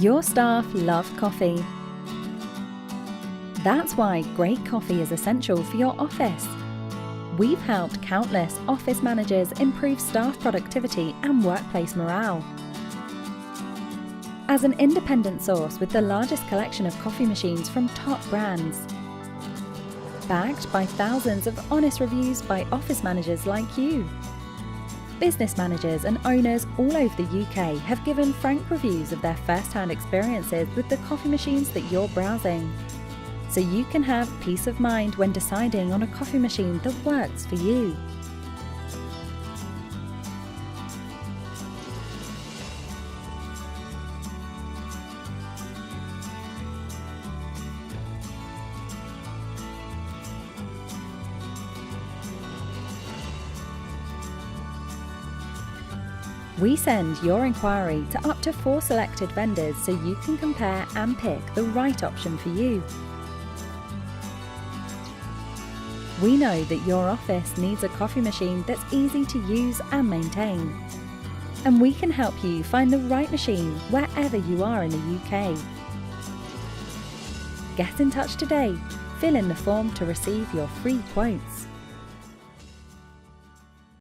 Your staff love coffee. That's why great coffee is essential for your office. We've helped countless office managers improve staff productivity and workplace morale. As an independent source with the largest collection of coffee machines from top brands, backed by thousands of honest reviews by office managers like you. Business managers and owners all over the UK have given frank reviews of their first-hand experiences with the coffee machines that you're browsing. So you can have peace of mind when deciding on a coffee machine that works for you. We send your inquiry to up to 4 selected vendors so you can compare and pick the right option for you. We know that your office needs a coffee machine that's easy to use and maintain. And we can help you find the right machine wherever you are in the UK. Get in touch today. Fill in the form to receive your free quotes.